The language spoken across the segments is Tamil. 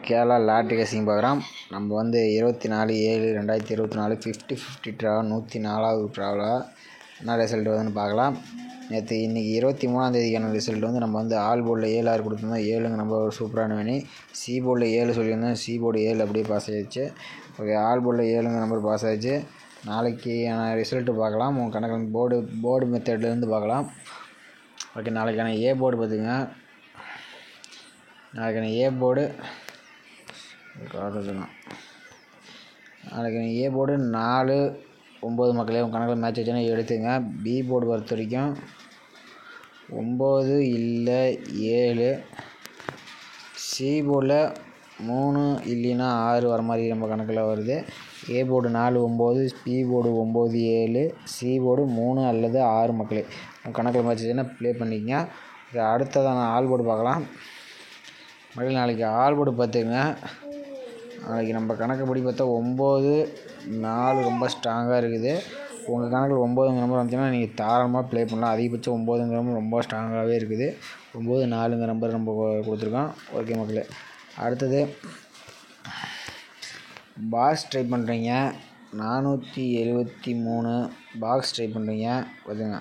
கேரளா லாட்ரி கேசிங் பார்க்குறோம். நம்ம வந்து 24/7/2024 50/50 ட்ரா 104வது ட்ராவில் என்ன ரிசல்ட் வருதுன்னு பார்க்கலாம். இன்றைக்கி 23ஆம் ரிசல்ட் வந்து நம்ம வந்து ஆல் போர்டில் 7 6 கொடுத்துருந்தோம். 7ங்க நம்ம ஒரு சூப்பரான வேணி. சி போர்டில் 7 சொல்லியிருந்தோம். சி போர்டு 7 அப்படியே பாஸ் ஆகிடுச்சு. ஓகே, ஆல் போர்டில் 7ங்க நம்பர் பாஸ் ஆகிடுச்சு. நாளைக்கு ரிசல்ட்டு பார்க்கலாம். உங்கள் கணக்கு போர்டு மெத்தட்லேருந்து பார்க்கலாம். ஓகே, நாளைக்கான ஏ போர்டு பார்த்துங்க. நாளைக்கான ஏ போர்டு நாளைக்கு ஏ போர்டு 4 9 மக்களே உங்கள் கணக்கில் மேட்ச் வச்சுன்னா எடுத்துங்க. பி போர்டு பொறுத்த வரைக்கும் 9 இல்லை 7, சி போர்டில் 3 இல்லைன்னா 6 வர மாதிரி நம்ம கணக்கில் வருது. A board 4 9, B board 9 7, C board 3 அல்லது 6 மக்களே உங்கள் கணக்கில் மேட்ச் வச்சுன்னா ப்ளே பண்ணிக்கங்க. அடுத்ததான ஆல் போர்டு பார்க்கலாம். மக்கள் நாளைக்கு ஆல் போர்டு பார்த்துங்க. நாளைக்கு நம்ம கணக்குப்படி பார்த்தா 9 4 ரொம்ப ஸ்ட்ராங்காக இருக்குது. உங்கள் கணக்கில் 9ங்க நம்பர் வந்துச்சுன்னா நீங்கள் தாராளமாக ப்ளே பண்ணலாம். அதிகபட்சம் 9ங்க நம்பர் ரொம்ப ஸ்ட்ராங்காகவே இருக்குது. 9 4ங்க நம்பர் நம்ம கொடுத்துருக்கோம். ஓகே மக்களே, அடுத்தது பாக்ஸ் ட்ரை பண்ணுறீங்க. 473 பாக்ஸ் ட்ரை பண்ணுறீங்க பார்த்துங்க.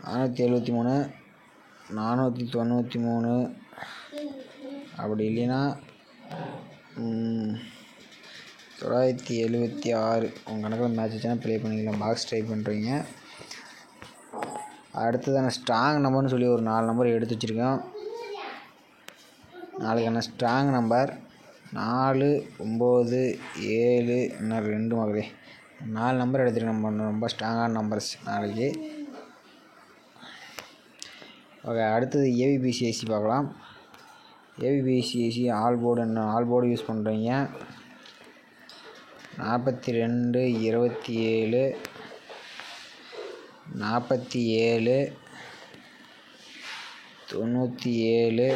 473 493 அப்படி இல்லைன்னா 976 உங்கள் கணக்கில் மேட்ச் வச்சுன்னா ப்ளே பண்ணிக்கலாம். பாக்ஸ் ட்ரை பண்ணுறீங்க. அடுத்ததான ஸ்ட்ராங் நம்பர்னு சொல்லி ஒரு 4 நம்பர் எடுத்து வச்சுருக்கோம். நாளைக்கான ஸ்ட்ராங் நம்பர் 4 9 7 இன்னும் 2 மகளே 4 நம்பர் எடுத்துருக்கோம். நம்ம ரொம்ப ஸ்ட்ராங்கான நம்பர்ஸ் நாளைக்கு. ஓகே, அடுத்தது ஏபிபிசிஐசி பார்க்கலாம். ஏபிபிசிஐசி ஆல் போர்டு யூஸ் பண்ணுறீங்க. 42 27 47 97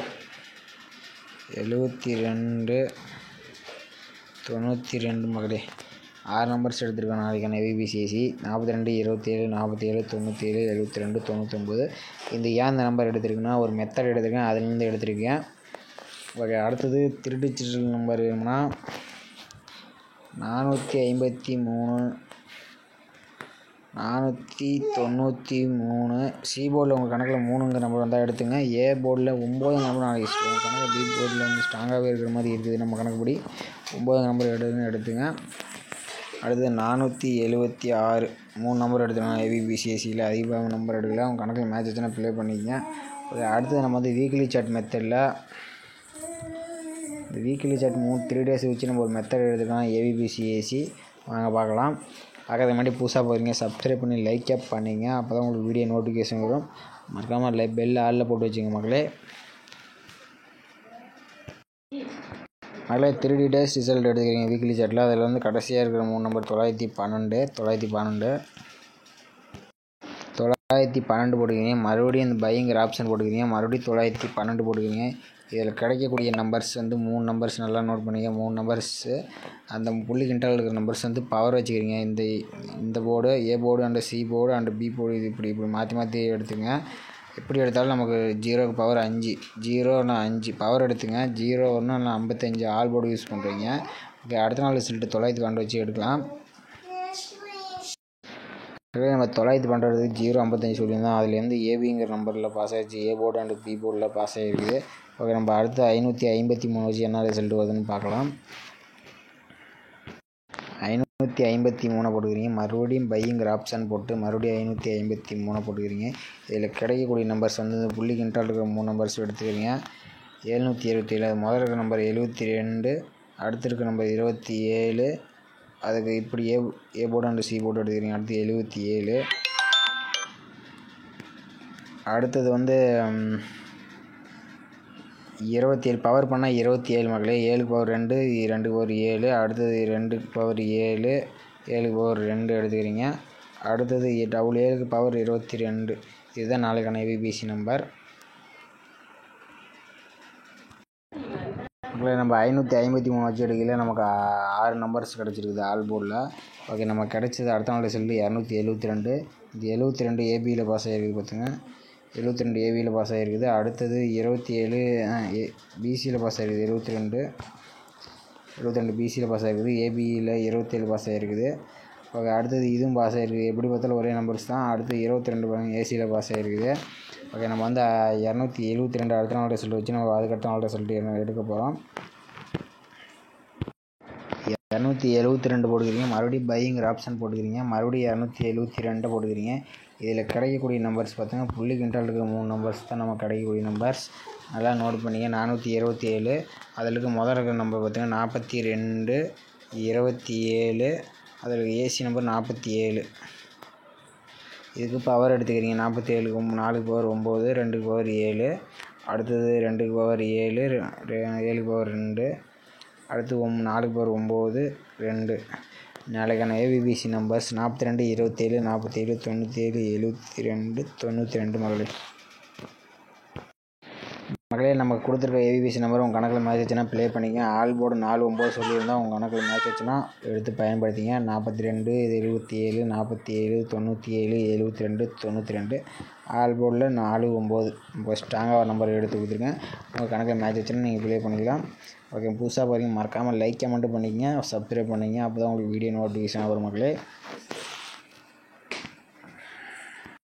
72 92 மகளே 6 நம்பர்ஸ் எடுத்துருக்கோம் நாளைக்கான ஏபிபிசிஐசி. 42 27 47 97 72 99. இந்த நம்பர் எடுத்துருக்குன்னா ஒரு மெத்தட் எடுத்துருக்கேன், அதுலேருந்து எடுத்துருக்கேன். ஓகே, அடுத்தது 3 டிஜிட்டல் நம்பர் வேணும்னா 453 493. சி போர்டில் உங்கள் கணக்கில் 3ங்க நம்பர் வந்தால் எடுத்துங்க. ஏ போர்டில் 9 நம்பர் நாளைக்கு உங்கள் கணக்கில் பி போர்டில் வந்து ஸ்ட்ராங்காகவே இருக்கிற மாதிரி இருக்குது நம்ம கணக்குப்படி. 9 நம்பர் எடுத்துங்க. அடுத்தது 476 3 நம்பர் எடுத்துக்கலாம். ஏபிபிசிஎஸ்சியில் அதிகமாக நம்பர் எடுக்கல. உங்கள் கணக்கில் மேட்ச் வச்சுன்னா ப்ளே பண்ணிக்கங்க. அடுத்தது நம்ம வந்து வீக்லி சார்ட் மெத்தடில் இந்த வீக்லி சார்ட் 3 days வச்சு நம்ம ஒரு மெத்தட் எடுத்துக்கலாம். ஏபிபிசிஎஸ்சி வாங்க பார்க்கலாம். பார்க்கறதுக்கு முன்னாடி புதுசாக போகிறீங்க சப்ஸ்கிரைப் பண்ணி லைக் பண்ணிங்க. அப்போ தான் உங்களுக்கு வீடியோ நோட்டிஃபிகேஷன் வரும். மறக்காமல் பெல் ஆலில் போட்டு வச்சுங்க மக்களே. 3 days ரிசல்ட் எடுத்துக்கிறீங்க வீக்லி சார்ட்டில். அதில் வந்து கடைசியாக இருக்கிற 3 நம்பர் 912 போட்டுக்கிறீங்க. மறுபடியும் இந்த பைங்கிற ஆப்ஷன் போட்டுக்கிறீங்க. மறுபடியும் 912 போட்டுக்கிறீங்க. இதில் கிடைக்கக்கூடிய நம்பர்ஸ் வந்து 3 நம்பர்ஸ் நல்லா நோட் பண்ணிங்க. 3 நம்பர்ஸு அந்த புள்ளி கிண்டால் இருக்கிற நம்பர்ஸ் வந்து பவர் வச்சுக்கிறீங்க. இந்த board A board and C board and B board இது இப்படி மாற்றி எடுத்துங்க. எப்படி எடுத்தாலும் நமக்கு 0க்கு பவர் 5 0னா 5 பவர் எடுத்துங்க. 0 1 இல்லை 55 ஆல் போர்டு யூஸ் பண்ணுறீங்க. ஓகே, அடுத்த நாள் ரிசல்ட்டு 912 வச்சு எடுக்கலாம். நம்ம 912 0 55 சொல்லியிருந்தோம். அதுலேருந்து ஏபிங்கிற நம்பரில் பாஸ் ஆகிடுச்சு. ஏ போர்டு அண்டு பி போர்டில் பாஸ் ஆகிருக்குது. ஓகே, நம்ம அடுத்து 553 வச்சு என்ன ரிசல்ட் வருதுன்னு பார்க்கலாம். 553 போட்டுக்கிறீங்க. மறுபடியும் பைங்கிற ஆப்ஷன் போட்டு மறுபடியும் 553 போட்டுக்கிறீங்க. இதில் கிடைக்கக்கூடிய நம்பர்ஸ் வந்து இந்த புள்ளி கிண்டால் இருக்கிற 3 நம்பர்ஸ் எடுத்துக்கிறீங்க. 777 முதல்ல இருக்கிற நம்பர் 72, அடுத்து இருக்கிற நம்பர் 27. அதுக்கு இப்படி ஏ போர்டு அண்டு சி போர்டு எடுத்துக்கிறீங்க. அடுத்து 77. அடுத்தது வந்து 27 பவர் பண்ணால் 27 மக்களே. 7க்கு பவர் 2 2க்கு பவர் 7. அடுத்தது 2க்கு பவர் 7 7க்கு பவர் 2 எடுத்துக்கிறீங்க. அடுத்தது 7க்கு பவர் 22. இதுதான் நாளைக்கான ஏபிபிசி நம்பர் மக்களே. நம்ம 553 வச்சு எடுக்கல. நமக்கு 6 நம்பர்ஸ் கிடச்சிருக்குது ஆல் போர்டில். ஓகே, நம்ம கிடச்சது அடுத்த நாள் ரிசல்ட்டு 272. இந்த 72 ஏபியில் பாஸ் ஆகிருக்குது பார்த்துங்க. 72 ஏபியில் பாஸ் ஆகிருக்குது. அடுத்தது 27 பிசியில் பாஸ் ஆகிருக்குது. 72 பிசியில் பாஸ் ஆகிருக்குது. ஏபியில் 27 பாஸ் ஆகிருக்குது. ஓகே, அடுத்தது இதுவும் பாஸ் ஆகிருக்குது. எப்படி பார்த்தாலும் ஒரே நம்பர்ஸ் தான். அடுத்து 22 ஏசியில் பாஸ் ஆகிருக்குது. ஓகே, நம்ம வந்து 272 அடுத்த நாள் ரிசல்ட் வச்சு நம்ம அதுக்கடுத்த நாள் ரிசல்ட் எடுக்க போகிறோம். 272 போட்டுக்கிறீங்க, மறுபடியும் பைங்கிற ஆப்ஷன் போட்டுக்கிறீங்க, மறுபடியும் 272 போட்டுக்கிறீங்க. இதில் கிடைக்கக்கூடிய நம்பர்ஸ் பார்த்தீங்கன்னா புள்ளி கிண்டால் இருக்கிற 3 நம்பர்ஸ் தான் நம்ம கிடைக்கக்கூடிய நம்பர்ஸ். நல்லா நோட் பண்ணிங்க. 427 அதில் இருக்க முதல் இருக்கிற நம்பர் பார்த்தீங்கன்னா 42 27, அதில் ஏசி நம்பர் 47. இதுக்கு பவர் எடுத்துக்கிறீங்க. 47க்கு 4க்கு பவர் 9, 2க்கு பவர் 7, அடுத்தது 2க்கு பவர் 7, 7க்கு பவர் 2, அடுத்து 4க்கு பவர் 9, 2. நாளைக்கான ஏபிபிசி நம்பர்ஸ் 42 27 47 97 72 92 மகளே. நமக்கு கொடுத்துருக்க ஏபிபிசி நம்பர் உங்கள் கணக்கில் மேட்ச் வச்சுன்னா ப்ளே பண்ணிங்க. ஆல் போர்டு 4 9 சொல்லியிருந்தால் உங்கள் கணக்கில் மேட்ச் வச்சுன்னா எடுத்து பயன்படுத்திங்க. 42 27 47 97 72 92 ஆல் போர்டில் 4 9 ரொம்ப ஸ்ட்ராங்காக ஒரு நம்பர் எடுத்து கொடுத்துருக்கேன். உங்கள் கணக்கில் மேட்ச் வச்சுன்னா நீங்கள் ப்ளே பண்ணிக்கலாம். ஓகே, புதுசாக பாருங்கள், மறக்காமல் லைக் கமெண்ட் பண்ணிக்கங்க, சப்ஸ்கிரைப் பண்ணிங்க. அப்போ தான் உங்களுக்கு வீடியோ நோட்டிஃபிகேஷன் வரும் மக்களே.